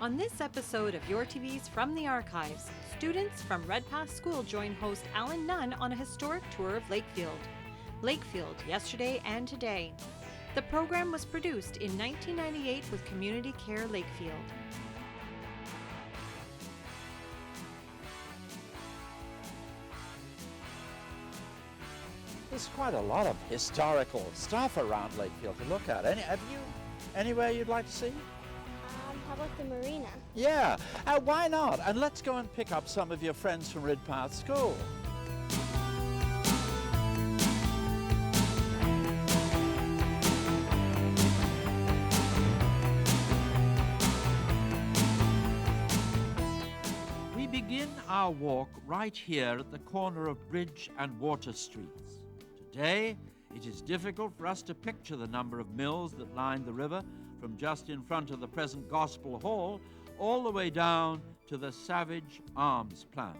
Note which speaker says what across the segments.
Speaker 1: On this episode of Your TV's From the Archives, students from Redpath School join host Alan Nunn on a historic tour of Lakefield. Lakefield, yesterday and today. The program was produced in 1998 with Community Care Lakefield.
Speaker 2: There's quite a lot of historical stuff around Lakefield to look at. Have you anywhere you'd like to see?
Speaker 3: How about the marina?
Speaker 2: Yeah, why not? And let's go and pick up some of your friends from Redpath School. We begin our walk right here at the corner of Bridge and Water Streets. Today, it is difficult for us to picture the number of mills that line the river from just in front of the present Gospel Hall all the way down to the Savage Arms plant.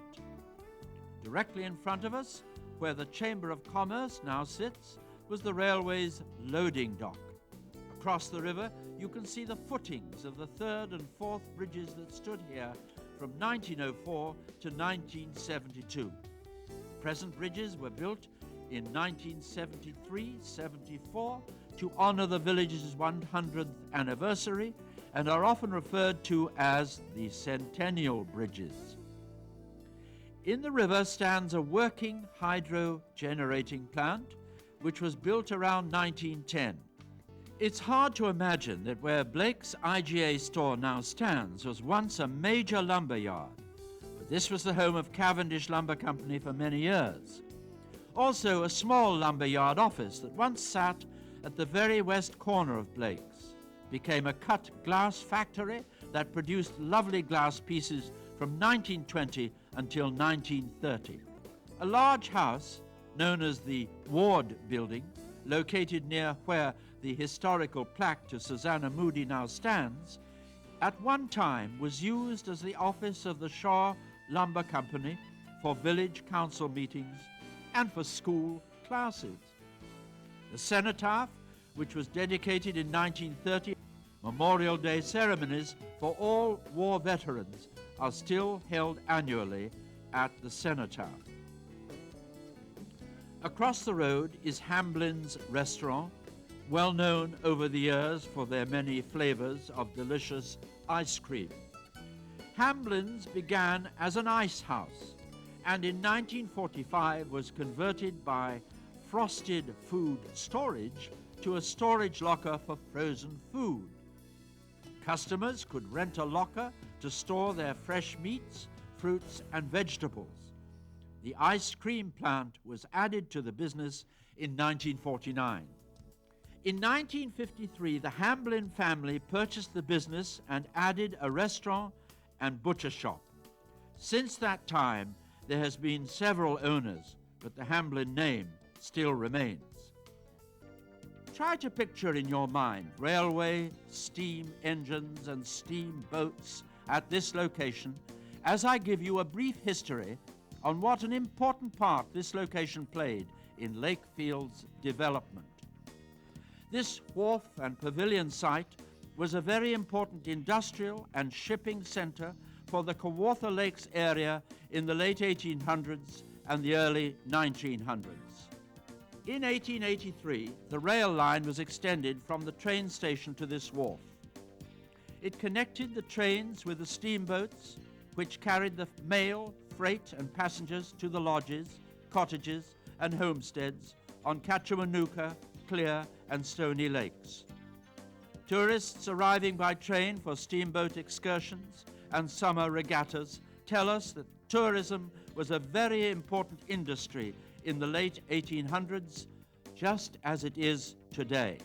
Speaker 2: Directly in front of us, where the Chamber of Commerce now sits, was the railway's loading dock. Across the river, you can see the footings of the third and fourth bridges that stood here from 1904 to 1972. Present bridges were built in 1973-74 to honor the village's 100th anniversary and are often referred to as the Centennial Bridges. In the river stands a working hydro-generating plant which was built around 1910. It's hard to imagine that where Blake's IGA store now stands was once a major lumber yard, but this was the home of Cavendish Lumber Company for many years. Also, a small lumber yard office that once sat at the very west corner of Blake's became a cut glass factory that produced lovely glass pieces from 1920 until 1930. A large house, known as the Ward Building, located near where the historical plaque to Susanna Moodie now stands, at one time was used as the office of the Shaw Lumber Company for village council meetings and for school classes. The cenotaph, which was dedicated in 1930, Memorial Day ceremonies for all war veterans are still held annually at the cenotaph. Across the road is Hamblin's Restaurant, well known over the years for their many flavors of delicious ice cream. Hamblin's began as an ice house and in 1945 was converted by Frosted Food Storage to a storage locker for frozen food. Customers could rent a locker to store their fresh meats, fruits, and vegetables. The ice cream plant was added to the business in 1949. In 1953, the Hamblin family purchased the business and added a restaurant and butcher shop. Since that time, there has been several owners, but the Hamblin name still remains. Try to picture in your mind railway, steam engines, and steam boats at this location as I give you a brief history on what an important part this location played in Lakefield's development. This wharf and pavilion site was a very important industrial and shipping center for the Kawartha Lakes area in the late 1800s and the early 1900s. In 1883, the rail line was extended from the train station to this wharf. It connected the trains with the steamboats, which carried the mail, freight, and passengers to the lodges, cottages, and homesteads on Katchewanooka, Clear, and Stony Lakes. Tourists arriving by train for steamboat excursions and summer regattas tell us that tourism was a very important industry in the late 1800s, just as it is today.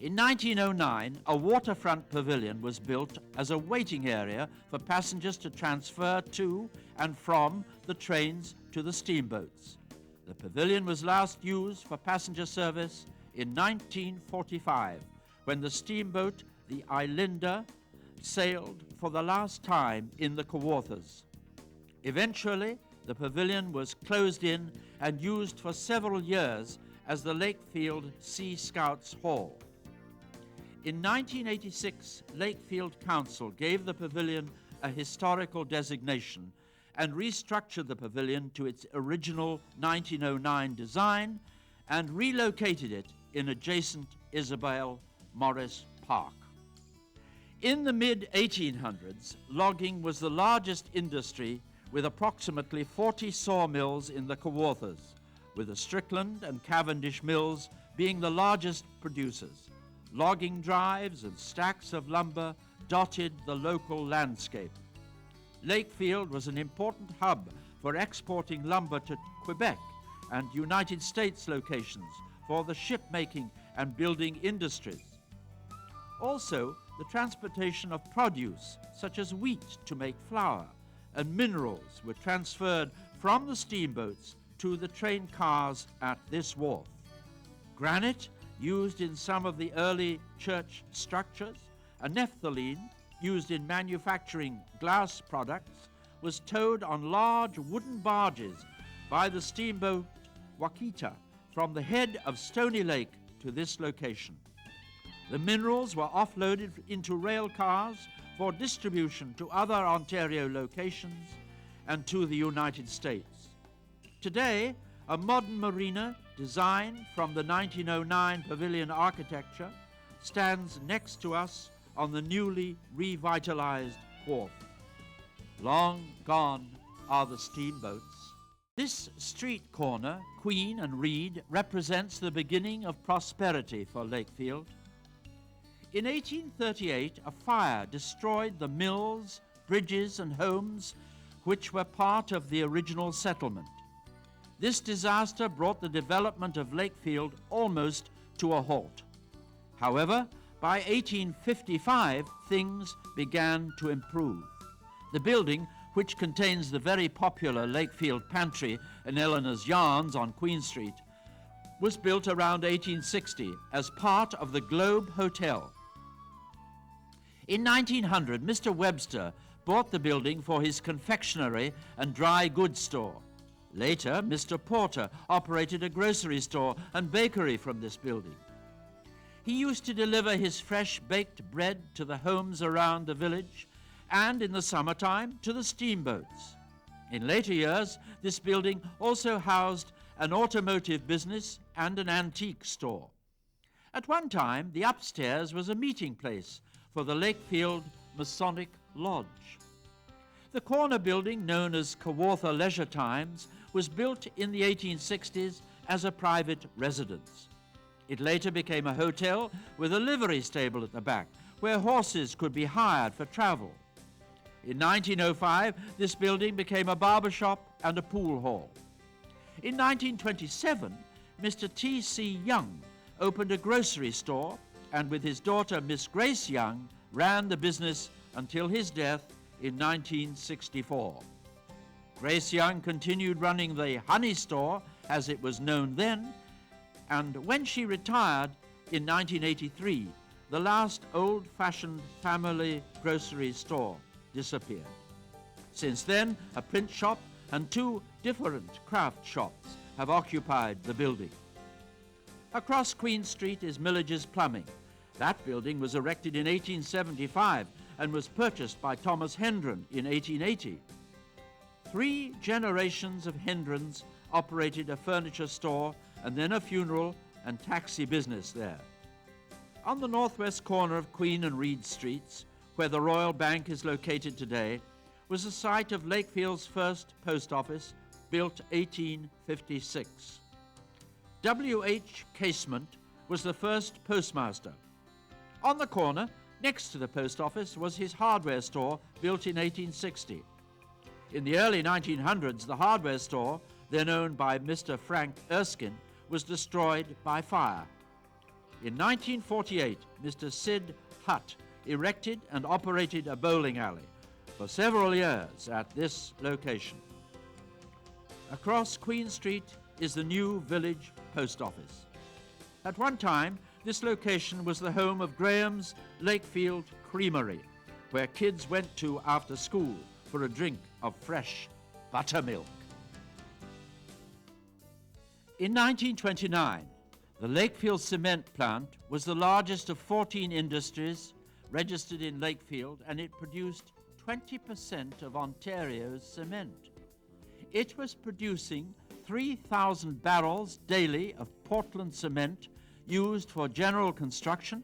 Speaker 2: In 1909, a waterfront pavilion was built as a waiting area for passengers to transfer to and from the trains to the steamboats. The pavilion was last used for passenger service in 1945, when the steamboat, the Islinda, sailed for the last time in the Kawarthas. Eventually, the pavilion was closed in and used for several years as the Lakefield Sea Scouts Hall. In 1986, Lakefield Council gave the pavilion a historical designation and restructured the pavilion to its original 1909 design and relocated it in adjacent Isabel Morris Park. In the mid-1800s, logging was the largest industry, with approximately 40 sawmills in the Kawarthas, with the Strickland and Cavendish mills being the largest producers. Logging drives and stacks of lumber dotted the local landscape. Lakefield was an important hub for exporting lumber to Quebec and United States locations for the shipmaking and building industries. Also, the transportation of produce, such as wheat to make flour, and minerals were transferred from the steamboats to the train cars at this wharf. Granite, used in some of the early church structures, and naphthalene, used in manufacturing glass products, was towed on large wooden barges by the steamboat Wakita from the head of Stony Lake to this location. The minerals were offloaded into rail cars for distribution to other Ontario locations and to the United States. Today, a modern marina designed from the 1909 pavilion architecture stands next to us on the newly revitalized wharf. Long gone are the steamboats. This street corner, Queen and Reed, represents the beginning of prosperity for Lakefield. In 1838, a fire destroyed the mills, bridges, and homes which were part of the original settlement. This disaster brought the development of Lakefield almost to a halt. However, by 1855, things began to improve. The building, which contains the very popular Lakefield Pantry and Eleanor's Yarns on Queen Street, was built around 1860 as part of the Globe Hotel. In 1900, Mr. Webster bought the building for his confectionery and dry goods store. Later, Mr. Porter operated a grocery store and bakery from this building. He used to deliver his fresh baked bread to the homes around the village and, in the summertime, to the steamboats. In later years, this building also housed an automotive business and an antique store. At one time, the upstairs was a meeting place for the Lakefield Masonic Lodge. The corner building, known as Kawartha Leisure Times, was built in the 1860s as a private residence. It later became a hotel with a livery stable at the back, where horses could be hired for travel. In 1905, this building became a barber shop and a pool hall. In 1927, Mr. T.C. Young opened a grocery store, and with his daughter, Miss Grace Young, ran the business until his death in 1964. Grace Young continued running the Honey Store, as it was known then, and when she retired in 1983, the last old-fashioned family grocery store disappeared. Since then, a print shop and two different craft shops have occupied the building. Across Queen Street is Millage's Plumbing. That building was erected in 1875 and was purchased by Thomas Hendren in 1880. 3 generations of Hendrens operated a furniture store and then a funeral and taxi business there. On the northwest corner of Queen and Reed Streets, where the Royal Bank is located today, was the site of Lakefield's first post office, built 1856. W.H. Casement was the first postmaster. On the corner, next to the post office, was his hardware store, built in 1860. In the early 1900s, the hardware store, then owned by Mr. Frank Erskine, was destroyed by fire. In 1948, Mr. Sid Hutt erected and operated a bowling alley for several years at this location. Across Queen Street is the new village post office. At one time, this location was the home of Graham's Lakefield Creamery, where kids went to after school for a drink of fresh buttermilk. In 1929, The Lakefield cement plant was the largest of 14 industries registered in Lakefield, and it produced 20% of Ontario's cement. It was producing 3,000 barrels daily of Portland cement used for general construction,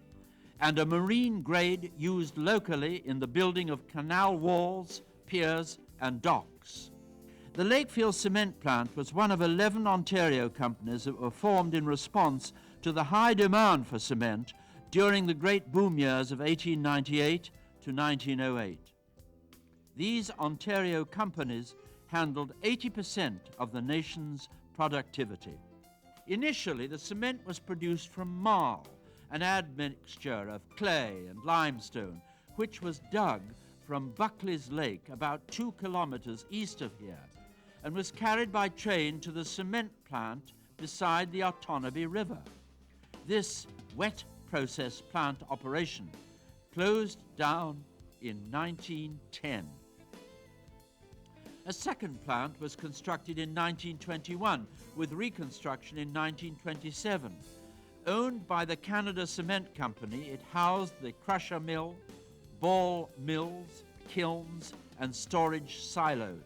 Speaker 2: and a marine grade used locally in the building of canal walls, piers, and docks. The Lakefield cement plant was one of 11 Ontario companies that were formed in response to the high demand for cement during the great boom years of 1898 to 1908. These Ontario companies handled 80% of the nation's productivity. Initially, the cement was produced from marl, an admixture of clay and limestone, which was dug from Buckley's Lake, about 2 kilometers east of here, and was carried by train to the cement plant beside the Otonabee River. This wet process plant operation closed down in 1910. A second plant was constructed in 1921, with reconstruction in 1927. Owned by the Canada Cement Company, it housed the crusher mill, ball mills, kilns, and storage silos.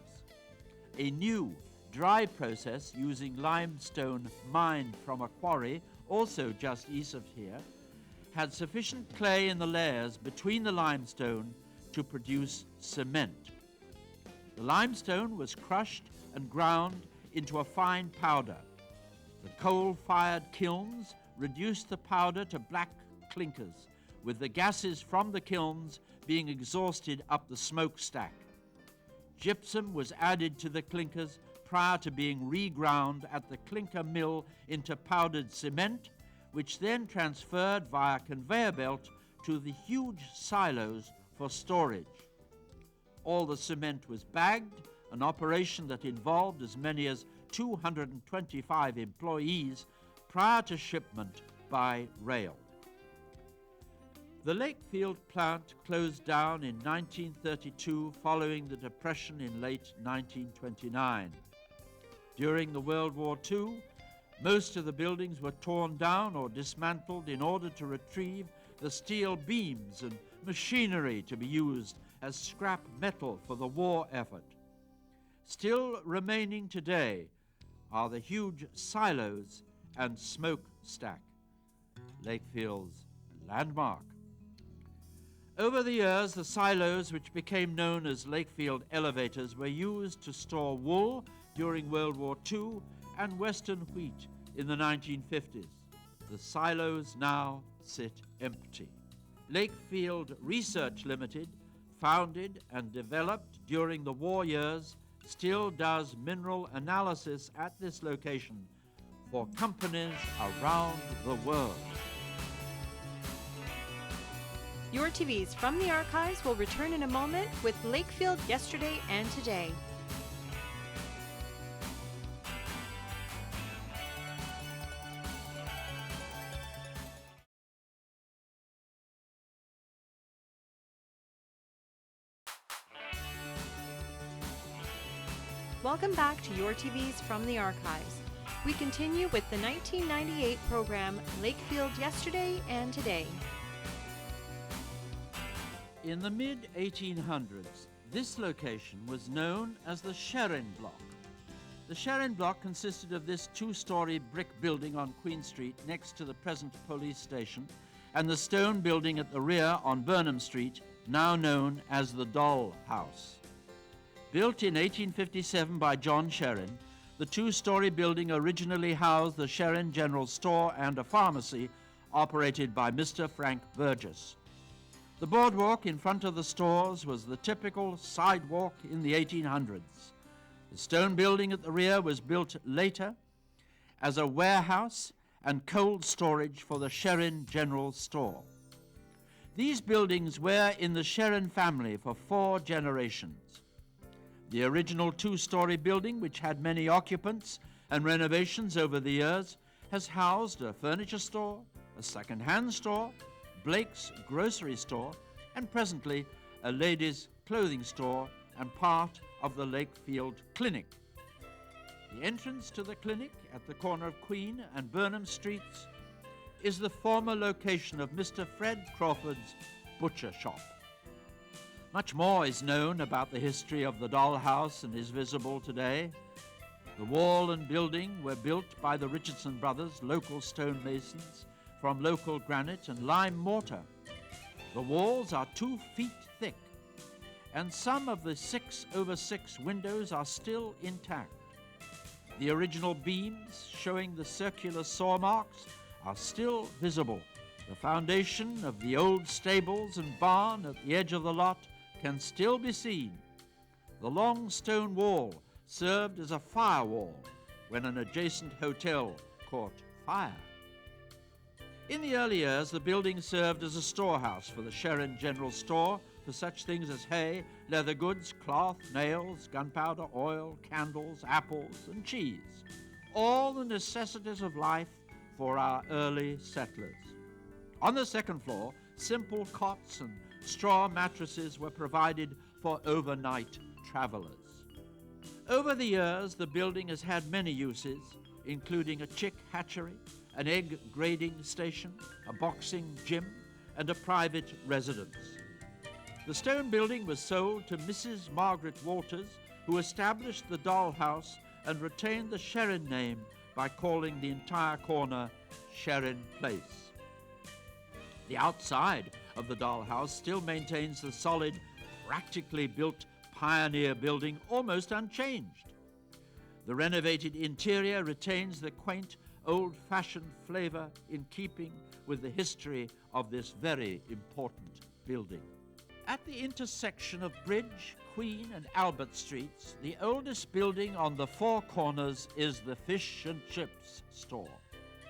Speaker 2: A new dry process using limestone mined from a quarry, also just east of here, had sufficient clay in the layers between the limestone to produce cement. The limestone was crushed and ground into a fine powder. The coal-fired kilns reduced the powder to black clinkers, with the gases from the kilns being exhausted up the smokestack. Gypsum was added to the clinkers prior to being reground at the clinker mill into powdered cement, which then transferred via conveyor belt to the huge silos for storage. All the cement was bagged, an operation that involved as many as 225 employees prior to shipment by rail. The Lakefield plant closed down in 1932 following the Depression in late 1929. During the World War II, most of the buildings were torn down or dismantled in order to retrieve the steel beams and machinery to be used as scrap metal for the war effort. Still remaining today are the huge silos and smokestack, Lakefield's landmark. Over the years, the silos, which became known as Lakefield elevators, were used to store wool during World War II and Western wheat in the 1950s. The silos now sit empty. Lakefield Research Limited, founded and developed during the war years, still does mineral analysis at this location for companies around the world.
Speaker 1: Your TVs from the archives will return in a moment with Lakefield Yesterday and Today. Welcome back to Your TVs from the archives. We continue with the 1998 program Lakefield Yesterday and Today.
Speaker 2: In the mid-1800s, this location was known as the Sherrin Block. The Sherrin Block consisted of this two-story brick building on Queen Street next to the present police station and the stone building at the rear on Burnham Street, now known as the Doll House. Built in 1857 by John Sherrin, the two-story building originally housed the Sherrin General Store and a pharmacy operated by Mr. Frank Burgess. The boardwalk in front of the stores was the typical sidewalk in the 1800s. The stone building at the rear was built later as a warehouse and cold storage for the Sherrin General Store. These buildings were in the Sherrin family for 4 generations. The original two-story building, which had many occupants and renovations over the years, has housed a furniture store, a second-hand store, Blake's grocery store, and presently a ladies' clothing store and part of the Lakefield Clinic. The entrance to the clinic at the corner of Queen and Burnham Streets is the former location of Mr. Fred Crawford's butcher shop. Much more is known about the history of the doll house and is visible today. The wall and building were built by the Richardson brothers, local stonemasons, from local granite and lime mortar. The walls are 2 feet thick, and some of the 6-over-6 windows are still intact. The original beams showing the circular saw marks are still visible. The foundation of the old stables and barn at the edge of the lot can still be seen. The long stone wall served as a firewall when an adjacent hotel caught fire. In the early years, the building served as a storehouse for the Sharon General Store for such things as hay, leather goods, cloth, nails, gunpowder, oil, candles, apples, and cheese. All the necessities of life for our early settlers. On the second floor, simple cots and straw mattresses were provided for overnight travelers. Over the years, the building has had many uses, including a chick hatchery, an egg grading station, a boxing gym, and a private residence. The stone building was sold to Mrs. Margaret Walters, who established the doll house and retained the Sharon name by calling the entire corner Sharon Place. The outside of the doll house still maintains the solid, practically built pioneer building almost unchanged. The renovated interior retains the quaint, old-fashioned flavor in keeping with the history of this very important building. At the intersection of Bridge, Queen and Albert Streets, the oldest building on the four corners is the Fish and Chips store.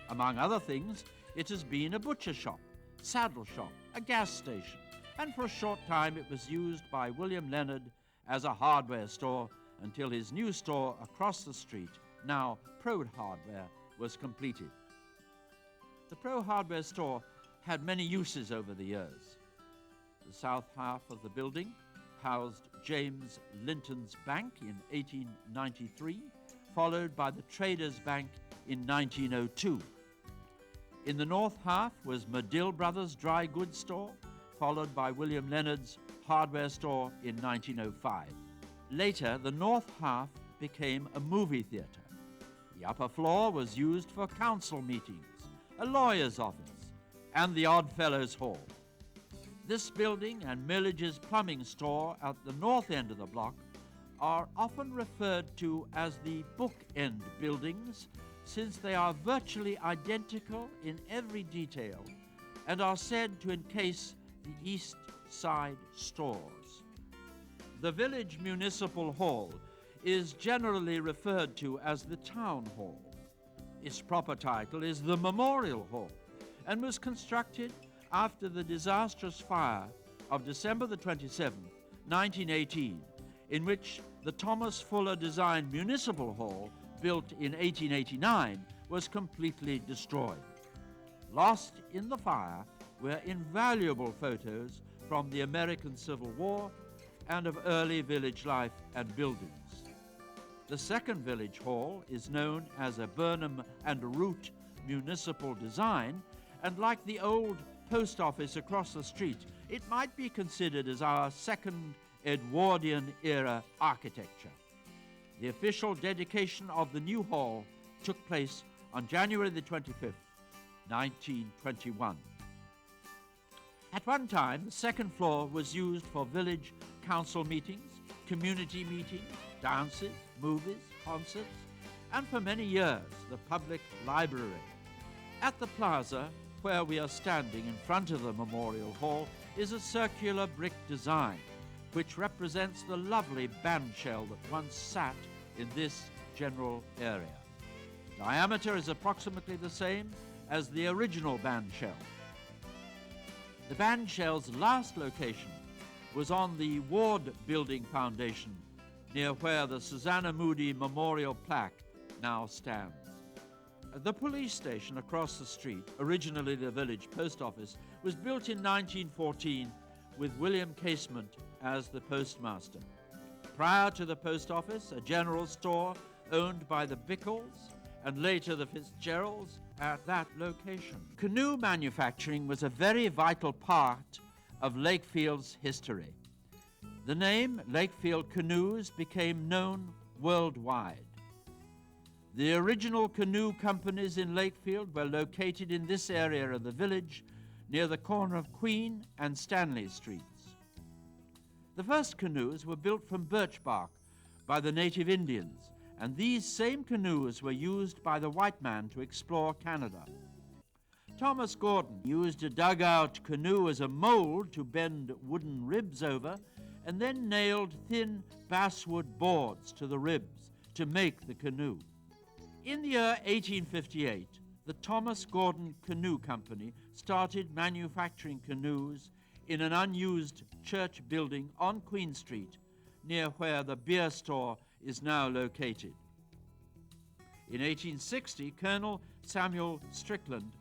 Speaker 2: Among other things, it has been a butcher shop, saddle shop, a gas station, and for a short time it was used by William Leonard as a hardware store until his new store across the street, now Pro Hardware, was completed. The Pro Hardware store had many uses over the years. The south half of the building housed James Linton's Bank in 1893, followed by the Traders' Bank in 1902. In the north half was Medill Brothers' dry goods store, followed by William Leonard's hardware store in 1905. Later, the north half became a movie theatre. The upper floor was used for council meetings, a lawyer's office, and the Oddfellows Hall. This building and Millage's plumbing store at the north end of the block are often referred to as the bookend buildings, since they are virtually identical in every detail and are said to encase the east side stores. The village municipal hall is generally referred to as the town hall. Its proper title is the Memorial Hall and was constructed after the disastrous fire of December the 27th, 1918, in which the Thomas Fuller designed municipal hall, built in 1889, was completely destroyed. Lost in the fire were invaluable photos from the American Civil War and of early village life and buildings. The second village hall is known as a Burnham and Root municipal design, and like the old post office across the street, it might be considered as our second Edwardian era architecture. The official dedication of the new hall took place on January the 25th, 1921. At one time, the second floor was used for village council meetings, community meetings, dances, movies, concerts, and for many years, the public library. At the plaza, where we are standing in front of the Memorial Hall, is a circular brick design, which represents the lovely bandshell that once sat in this general area. Diameter is approximately the same as the original bandshell. The bandshell's last location was on the Ward Building Foundation, near where the Susanna Moodie Memorial Plaque now stands. The police station across the street, originally the village post office, was built in 1914 with William Casement as the postmaster. Prior to the post office, a general store owned by the Bickles and later the Fitzgeralds at that location. Canoe manufacturing was a very vital part of Lakefield's history. The name Lakefield Canoes became known worldwide. The original canoe companies in Lakefield were located in this area of the village near the corner of Queen and Stanley Streets. The first canoes were built from birch bark by the native Indians, and these same canoes were used by the white man to explore Canada. Thomas Gordon used a dugout canoe as a mold to bend wooden ribs over, and then nailed thin basswood boards to the ribs to make the canoe. In the year 1858, the Thomas Gordon Canoe Company started manufacturing canoes in an unused church building on Queen Street, near where the beer store is now located. In 1860, Colonel Samuel Strickland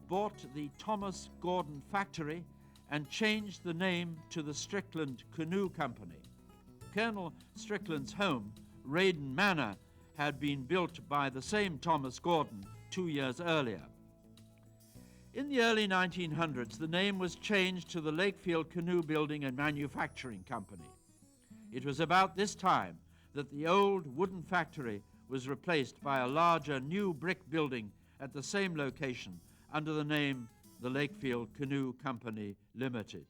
Speaker 2: bought the Thomas Gordon factory and changed the name to the Strickland Canoe Company. Colonel Strickland's home, Raiden Manor, had been built by the same Thomas Gordon 2 years earlier. In the early 1900s, the name was changed to the Lakefield Canoe Building and Manufacturing Company. It was about this time that the old wooden factory was replaced by a larger new brick building at the same location under the name the Lakefield Canoe Company Limited.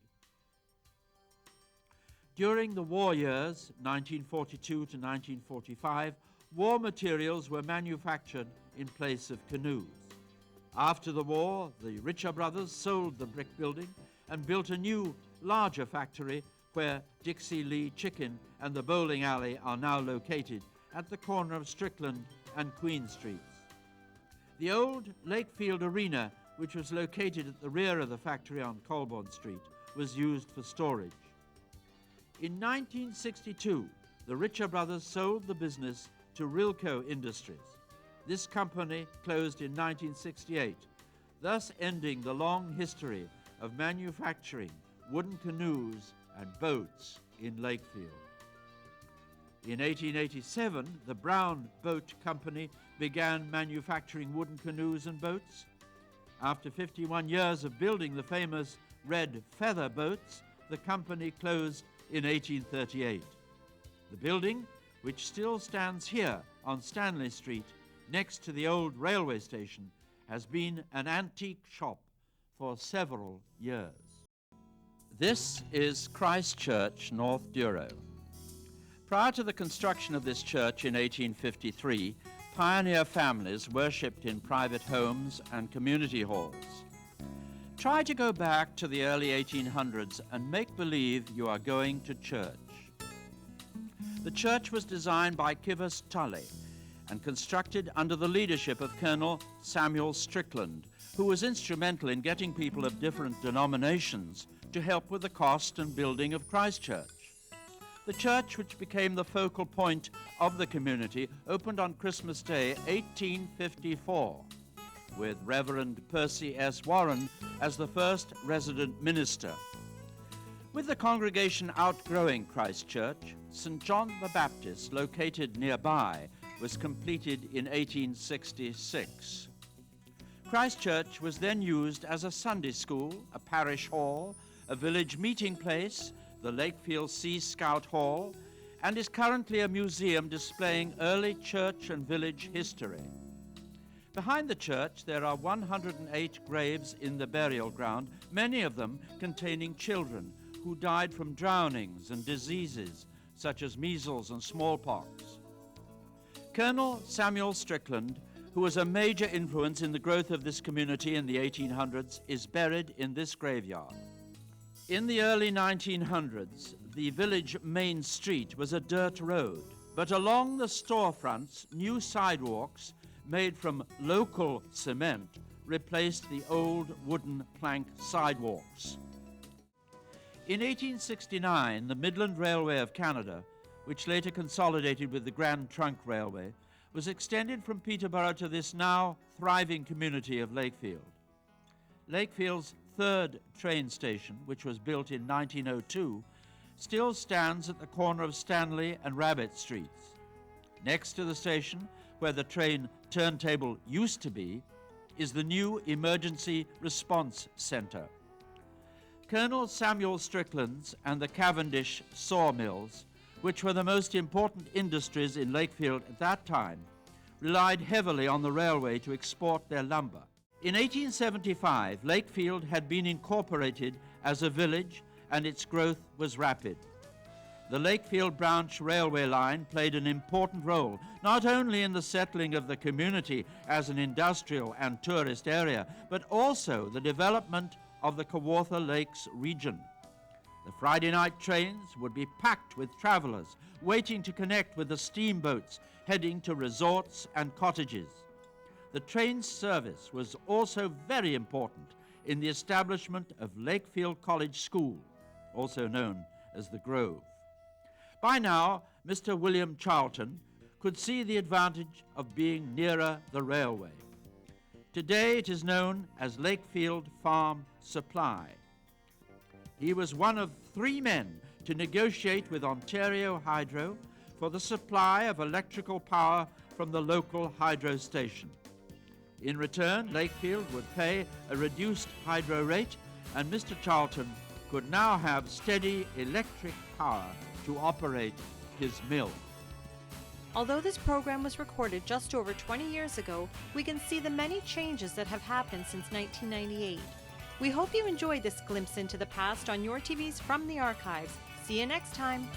Speaker 2: During the war years, 1942 to 1945, war materials were manufactured in place of canoes. After the war, the Richer brothers sold the brick building and built a new, larger factory where Dixie Lee Chicken and the bowling alley are now located at the corner of Strickland and Queen Streets. The old Lakefield Arena, which was located at the rear of the factory on Colborne Street, was used for storage. In 1962, the Richer brothers sold the business to Rilco Industries. This company closed in 1968, thus ending the long history of manufacturing wooden canoes and boats in Lakefield. In 1887, the Brown Boat Company began manufacturing wooden canoes and boats. After 51 years of building the famous red feather boats, the company closed in 1838. The building, which still stands here on Stanley Street next to the old railway station, has been an antique shop for several years. This is Christ Church, North Douro. Prior to the construction of this church in 1853, pioneer families worshipped in private homes and community halls. Try to go back to the early 1800s and make believe you are going to church. The church was designed by Kivas Tully and constructed under the leadership of Colonel Samuel Strickland, who was instrumental in getting people of different denominations to help with the cost and building of Christ Church. The church, which became the focal point of the community, opened on Christmas Day, 1854, with Reverend Percy S. Warren as the first resident minister. With the congregation outgrowing Christ Church, St. John the Baptist, located nearby, was completed in 1866. Christ Church was then used as a Sunday school, a parish hall, a village meeting place, the Lakefield Sea Scout Hall, and is currently a museum displaying early church and village history. Behind the church, there are 108 graves in the burial ground, many of them containing children who died from drownings and diseases such as measles and smallpox. Colonel Samuel Strickland, who was a major influence in the growth of this community in the 1800s, is buried in this graveyard. In the early 1900s, the village main street was a dirt road, but along the storefronts, new sidewalks made from local cement replaced the old wooden plank sidewalks. In 1869, the Midland Railway of Canada, which later consolidated with the Grand Trunk Railway, was extended from Peterborough to this now thriving community of Lakefield. Lakefield's third train station, which was built in 1902, still stands at the corner of Stanley and Rabbit Streets. Next to the station where the train turntable used to be, is the new Emergency Response Centre. Colonel Samuel Strickland's and the Cavendish sawmills, which were the most important industries in Lakefield at that time, relied heavily on the railway to export their lumber. In 1875, Lakefield had been incorporated as a village and its growth was rapid. The Lakefield branch railway line played an important role, not only in the settling of the community as an industrial and tourist area, but also the development of the Kawartha Lakes region. The Friday night trains would be packed with travelers waiting to connect with the steamboats heading to resorts and cottages. The train service was also very important in the establishment of Lakefield College School, also known as the Grove. By now, Mr. William Charlton could see the advantage of being nearer the railway. Today it is known as Lakefield Farm Supply. He was one of 3 men to negotiate with Ontario Hydro for the supply of electrical power from the local hydro station. In return, Lakefield would pay a reduced hydro rate, and Mr. Charlton could now have steady electric power to operate his mill.
Speaker 1: Although this program was recorded just over 20 years ago, we can see the many changes that have happened since 1998. We hope you enjoyed this glimpse into the past on your TVs from the archives. See you next time.